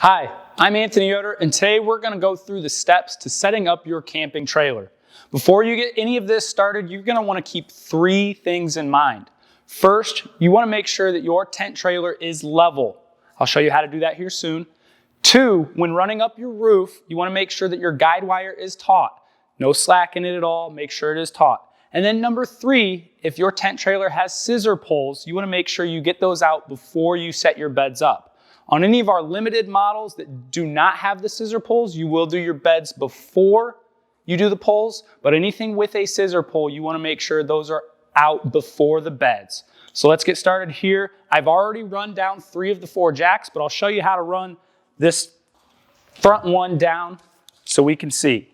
Hi, I'm Anthony Yoder, and today we're going to go through the steps to setting up your camping trailer. Before you get any of this started, you're going to want to keep three things in mind. First, you want to make sure that your tent trailer is level. I'll show you how to do that here soon. Two, when running up your roof, you want to make sure that your guide wire is taut. No slack in it at all, make sure it is taut. And then number three, if your tent trailer has scissor poles, you want to make sure you get those out before you set your beds up. On any of our limited models that do not have the scissor poles, you will do your beds before you do the poles, but anything with a scissor pole, you want to make sure those are out before the beds. So let's get started here. I've already run down 3 of the 4 jacks, but I'll show you how to run this front one down so we can see.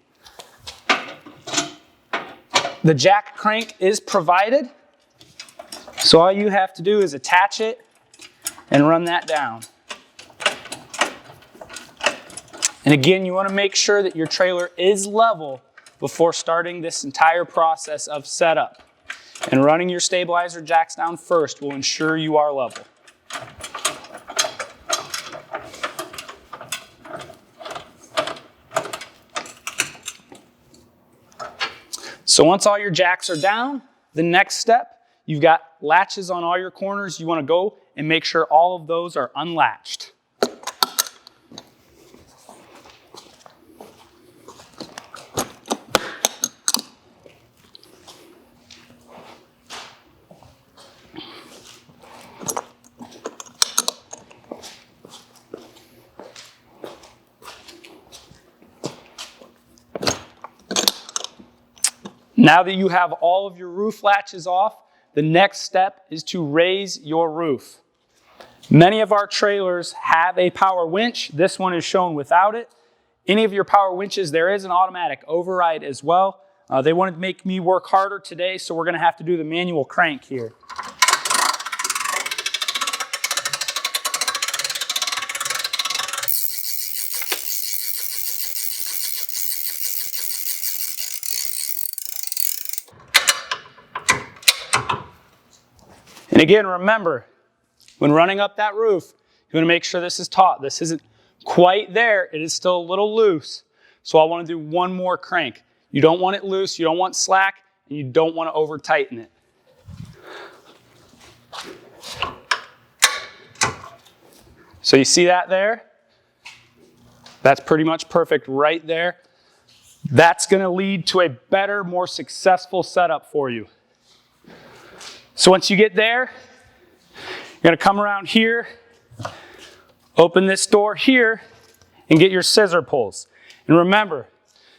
The jack crank is provided, so all you have to do is attach it and run that down. And again, you want to make sure that your trailer is level before starting this entire process of setup. And running your stabilizer jacks down first will ensure you are level. So once all your jacks are down, the next step, you've got latches on all your corners. You want to go and make sure all of those are unlatched. Now that you have all of your roof latches off, the next step is to raise your roof. Many of our trailers have a power winch. This one is shown without it. Any of your power winches, there is an automatic override as well. They wanted to make me work harder today, so we're going to have to do the manual crank here. And again, remember, when running up that roof, you want to make sure this is taut. This isn't quite there. It is still a little loose. So I want to do one more crank. You don't want it loose, you don't want slack, and you don't want to over tighten it. So you see that there? That's pretty much perfect right there. That's going to lead to a better, more successful setup for you. So once you get there, you're going to come around here, open this door here, and get your scissor pulls. And remember,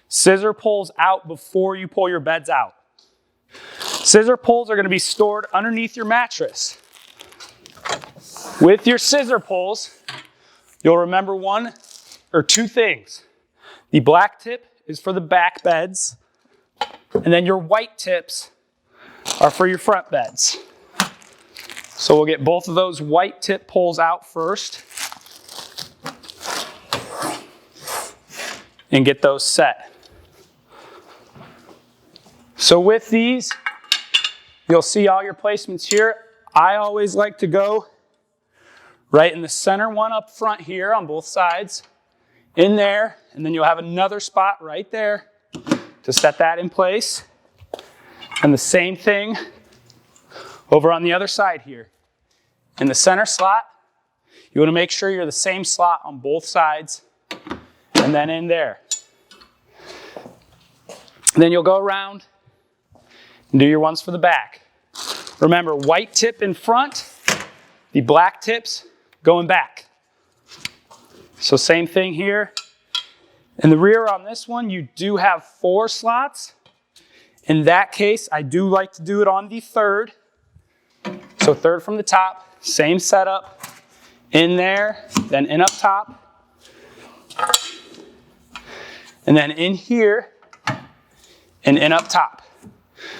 scissor pulls out before you pull your beds out. Scissor pulls are going to be stored underneath your mattress. With your scissor pulls, you'll remember one or two things. The black tip is for the back beds, and then your white tips are for your front beds. So we'll get both of those white tip pulls out first and get those set. So with these, you'll see all your placements here. I always like to go right in the center one up front here on both sides, in there, and then you'll have another spot right there to set that in place. And the same thing over on the other side here. In the center slot, you want to make sure you're the same slot on both sides, and then in there. And then you'll go around and do your ones for the back. Remember, white tip in front, the black tips going back. So same thing here. In the rear on this one, you do have 4 slots. In that case, I do like to do it on the third. So third from the top, same setup. In there, then in up top. And then in here, and in up top.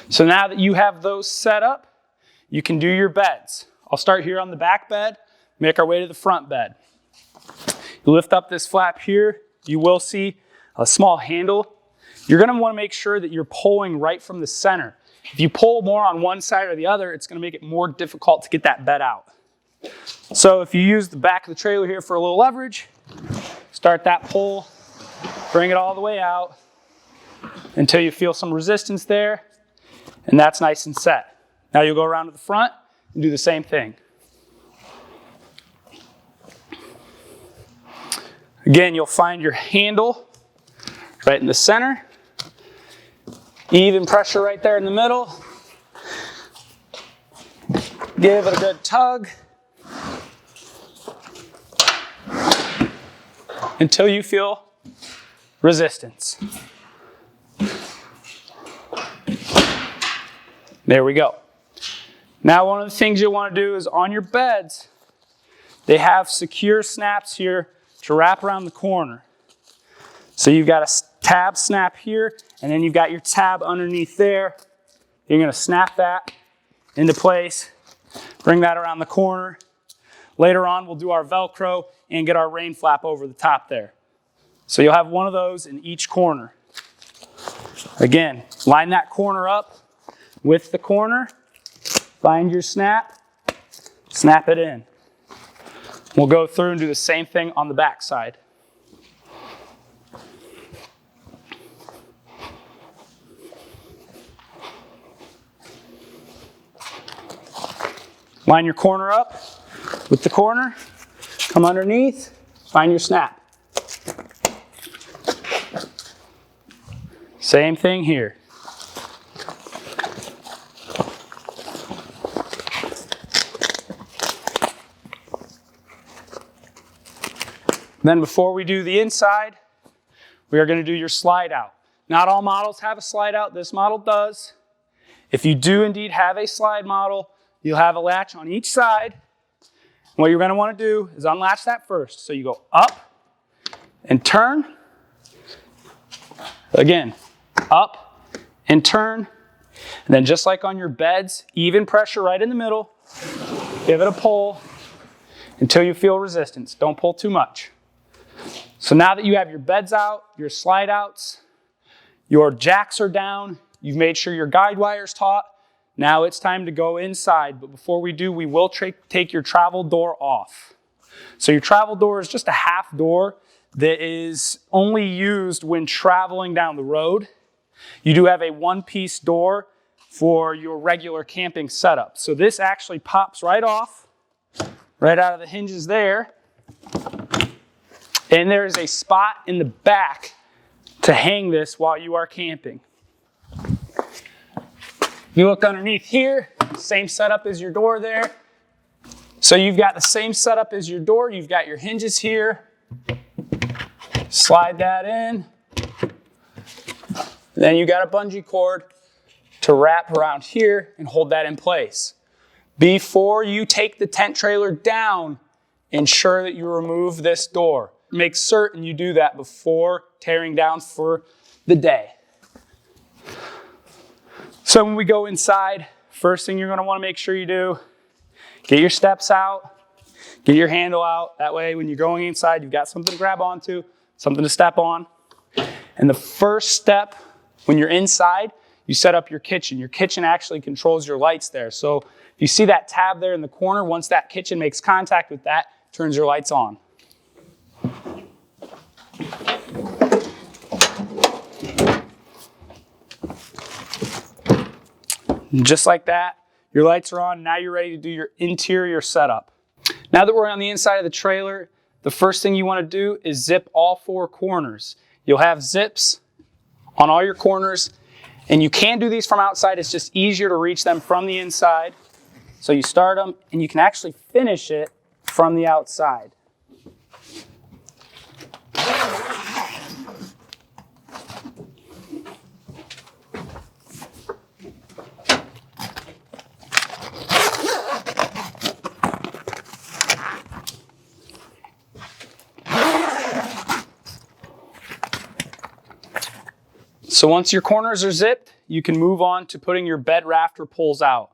So now that you have those set up, you can do your beds. I'll start here on the back bed, make our way to the front bed. You lift up this flap here, you will see a small handle. You're going to want to make sure that you're pulling right from the center. If you pull more on one side or the other, it's going to make it more difficult to get that bed out. So if you use the back of the trailer here for a little leverage, start that pull, bring it all the way out until you feel some resistance there, and that's nice and set. Now you'll go around to the front and do the same thing. Again, you'll find your handle right in the center. Even pressure right there in the middle. Give it a good tug until you feel resistance. There we go. Now one of the things you'll want to do is on your beds, they have secure snaps here to wrap around the corner. So you've got a tab snap here, and then you've got your tab underneath there. You're going to snap that into place, bring that around the corner. Later on, we'll do our Velcro and get our rain flap over the top there. So you'll have one of those in each corner. Again, line that corner up with the corner, find your snap, snap it in. We'll go through and do the same thing on the back side. Line your corner up with the corner, come underneath, find your snap. Same thing here. Then before we do the inside, we are going to do your slide out. Not all models have a slide out. This model does. If you do indeed have a slide model, you'll have a latch on each side. What you're going to want to do is unlatch that first. So you go up and turn. Again, up and turn. And then just like on your beds, even pressure right in the middle. Give it a pull until you feel resistance. Don't pull too much. So now that you have your beds out, your slide outs, your jacks are down, you've made sure your guide wire's taut, now it's time to go inside. But before we do, we will take your travel door off. So your travel door is just a half door that is only used when traveling down the road. You do have a one-piece door for your regular camping setup. So this actually pops right off, right out of the hinges there. And there is a spot in the back to hang this while you are camping. You look underneath here, same setup as your door there. So you've got the same setup as your door. You've got your hinges here. Slide that in. Then you got a bungee cord to wrap around here and hold that in place. Before you take the tent trailer down, ensure that you remove this door. Make certain you do that before tearing down for the day. So when we go inside, first thing you're going to want to make sure you do, get your steps out, get your handle out. That way when you're going inside, you've got something to grab onto, something to step on. And the first step when you're inside, you set up your kitchen. Your kitchen actually controls your lights there. So if you see that tab there in the corner, once that kitchen makes contact with that, it turns your lights on. Just like that, your lights are on. Now you're ready to do your interior setup. Now that we're on the inside of the trailer, the first thing you want to do is zip all four corners. You'll have zips on all your corners, and you can do these from outside. It's just easier to reach them from the inside. So you start them, and you can actually finish it from the outside. So once your corners are zipped, you can move on to putting your bed rafter poles out.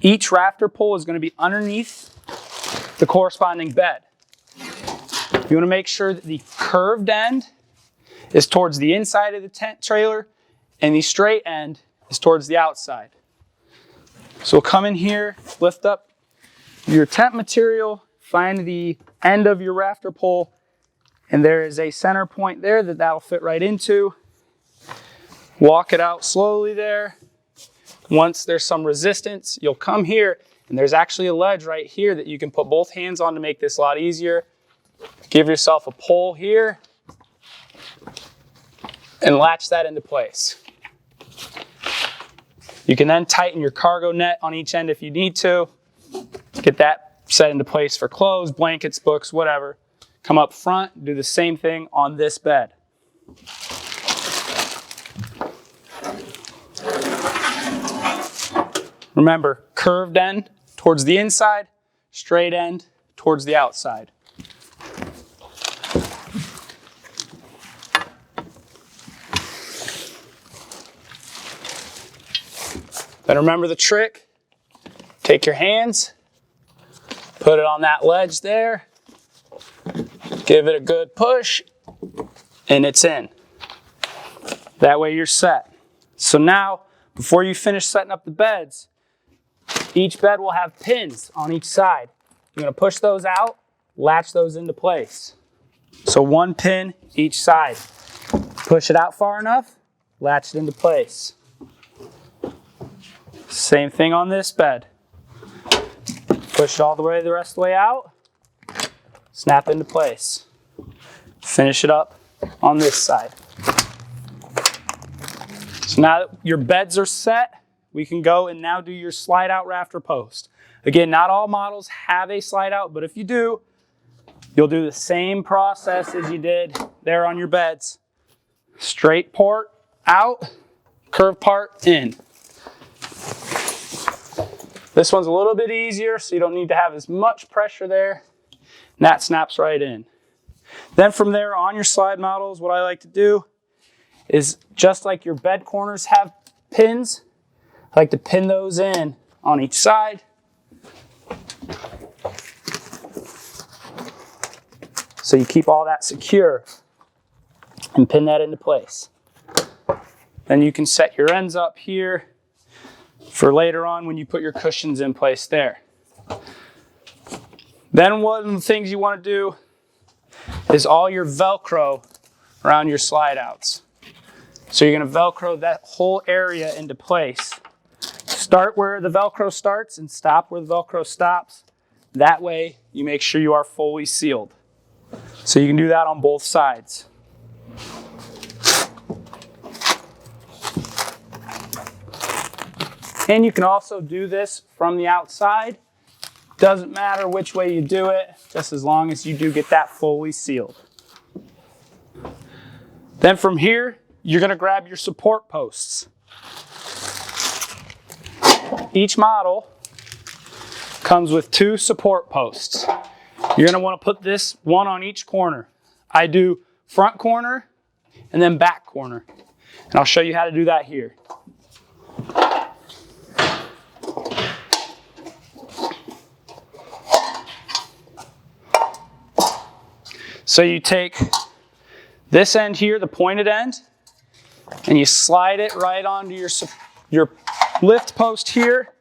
Each rafter pole is going to be underneath the corresponding bed. You want to make sure that the curved end is towards the inside of the tent trailer and the straight end is towards the outside. So we'll come in here, lift up your tent material, find the end of your rafter pole, and there is a center point there that'll fit right into. Walk it out slowly there. Once there's some resistance, you'll come here, and there's actually a ledge right here that you can put both hands on to make this a lot easier. Give yourself a pull here and latch that into place. You can then tighten your cargo net on each end if you need to. Get that set into place for clothes, blankets, books, whatever. Come up front, do the same thing on this bed. Remember, curved end towards the inside, straight end towards the outside. Then remember the trick. Take your hands, put it on that ledge there, give it a good push, and it's in. That way you're set. So now, before you finish setting up the beds, each bed will have pins on each side. You're going to push those out, latch those into place. So one pin each side. Push it out far enough, latch it into place. Same thing on this bed. Push it all the rest of the way out, snap into place. Finish it up on this side. So now that your beds are set, we can go and now do your slide out rafter post. Again, not all models have a slide out, but if you do, you'll do the same process as you did there on your beds. Straight part out, curved part in. This one's a little bit easier, so you don't need to have as much pressure there. And that snaps right in. Then from there on your slide models, what I like to do is just like your bed corners have pins, I like to pin those in on each side. So you keep all that secure and pin that into place. Then you can set your ends up here for later on when you put your cushions in place there. Then one of the things you want to do is all your Velcro around your slide outs. So you're going to Velcro that whole area into place. Start where the Velcro starts and stop where the Velcro stops. That way you make sure you are fully sealed. So you can do that on both sides. And you can also do this from the outside. Doesn't matter which way you do it, just as long as you do get that fully sealed. Then from here, you're going to grab your support posts. Each model comes with 2 support posts. You're going to want to put this one on each corner. I do front corner and then back corner. And I'll show you how to do that here. So you take this end here, the pointed end, and you slide it right onto your lift post here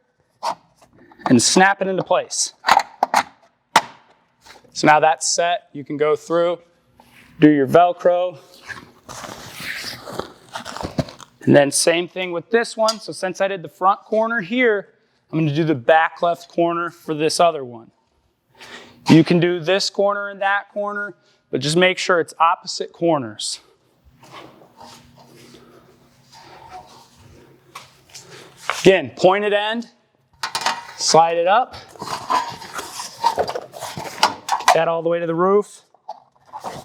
and snap it into place. So now that's set. You can go through, do your Velcro. And then same thing with this one. So since I did the front corner here, I'm going to do the back left corner for this other one. You can do this corner and that corner, but just make sure it's opposite corners. Again, pointed end, slide it up, that all the way to the roof,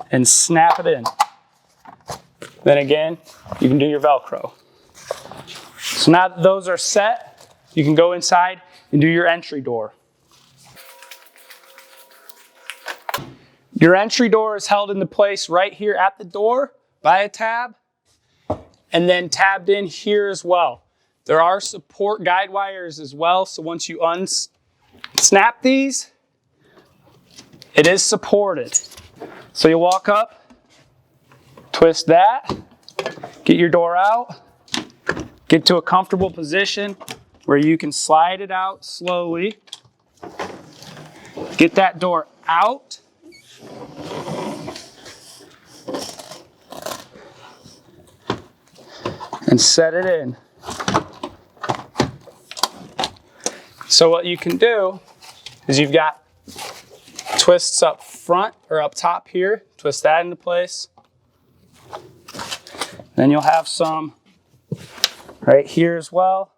and snap it in. Then again, you can do your Velcro. So now that those are set, you can go inside and do your entry door. Your entry door is held into place right here at the door by a tab, and then tabbed in here as well. There are support guide wires as well, so once you unsnap these, it is supported. So you walk up, twist that, get your door out, get to a comfortable position where you can slide it out slowly. Get that door out. And set it in. So what you can do is you've got twists up front or up top here. Twist that into place. Then you'll have some right here as well.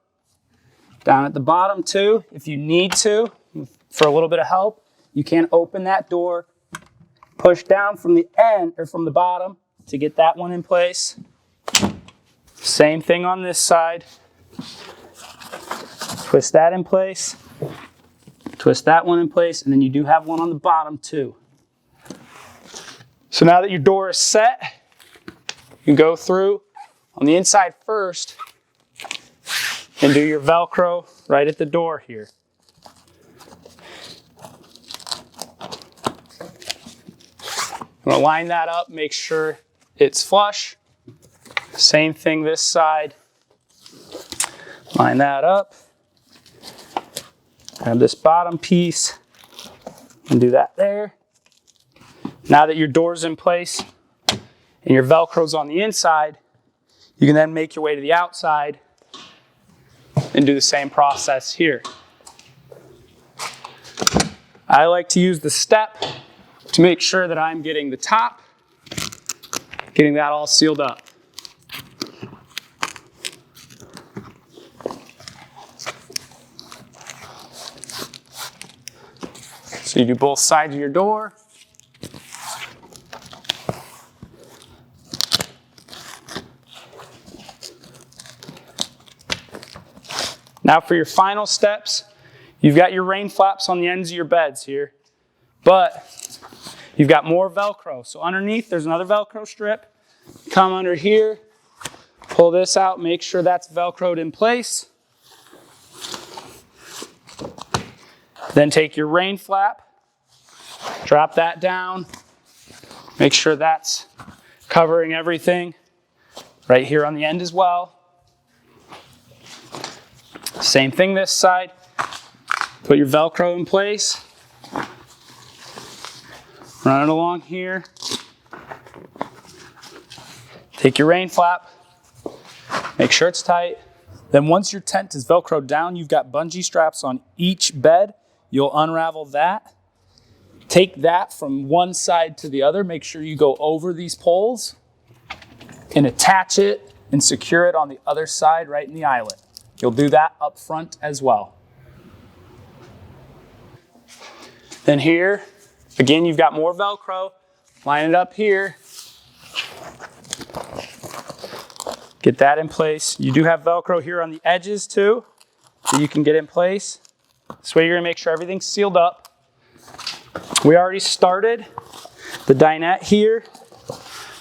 Down at the bottom too, if you need to, for a little bit of help, you can open that door, push down from the end or from the bottom to get that one in place. Same thing on this side. Twist that in place, twist that one in place, and then you do have one on the bottom too. So now that your door is set, you can go through on the inside first and do your Velcro right at the door here. I'm going to line that up, make sure it's flush. Same thing this side. Line that up. Grab this bottom piece and do that there. Now that your door's in place and your Velcro's on the inside, you can then make your way to the outside and do the same process here. I like to use the step to make sure that I'm getting the top, getting that all sealed up. So you do both sides of your door. Now for your final steps, you've got your rain flaps on the ends of your beds here, but you've got more Velcro. So underneath, there's another Velcro strip. Come under here, pull this out, make sure that's Velcroed in place. Then take your rain flap, drop that down, make sure that's covering everything right here on the end as well. Same thing this side. Put your Velcro in place. Run it along here. Take your rain flap. Make sure it's tight. Then once your tent is Velcroed down, you've got bungee straps on each bed. You'll unravel that. Take that from one side to the other. Make sure you go over these poles and attach it and secure it on the other side right in the eyelet. You'll do that up front as well. Then here, again, you've got more Velcro. Line it up here. Get that in place. You do have Velcro here on the edges too, so you can get in place. This way you're gonna make sure everything's sealed up. We already started the dinette here,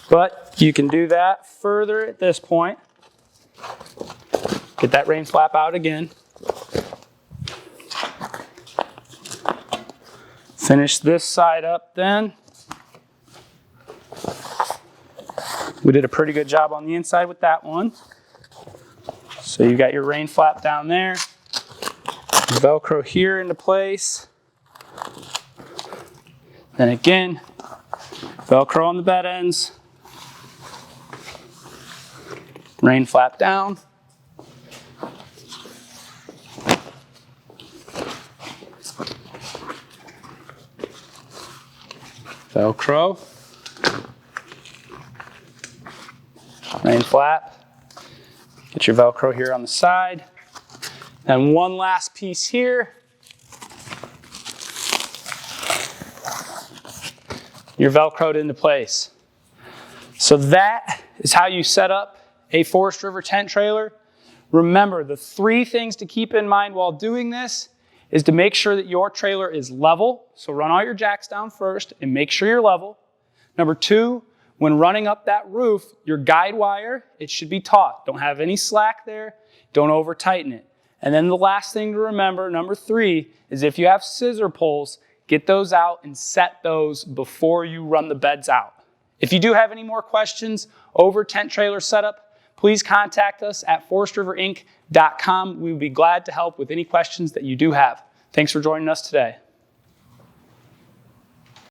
but you can do that further at this point. Get that rain flap out again. Finish this side up then. We did a pretty good job on the inside with that one. So you got your rain flap down there. Velcro here into place. Then again, Velcro on the bed ends. Rain flap down. Velcro. Rain flap. Get your Velcro here on the side. And one last piece here. You're Velcroed into place. So that is how you set up a Forest River tent trailer. Remember, the 3 things to keep in mind while doing this is to make sure that your trailer is level. So run all your jacks down first and make sure you're level. Number 2, when running up that roof, your guide wire, it should be taut. Don't have any slack there. Don't over tighten it. And then the last thing to remember, number 3, is if you have scissor poles, get those out and set those before you run the beds out. If you do have any more questions over tent trailer setup, please contact us at forestriverinc.com. We would be glad to help with any questions that you do have. Thanks for joining us today.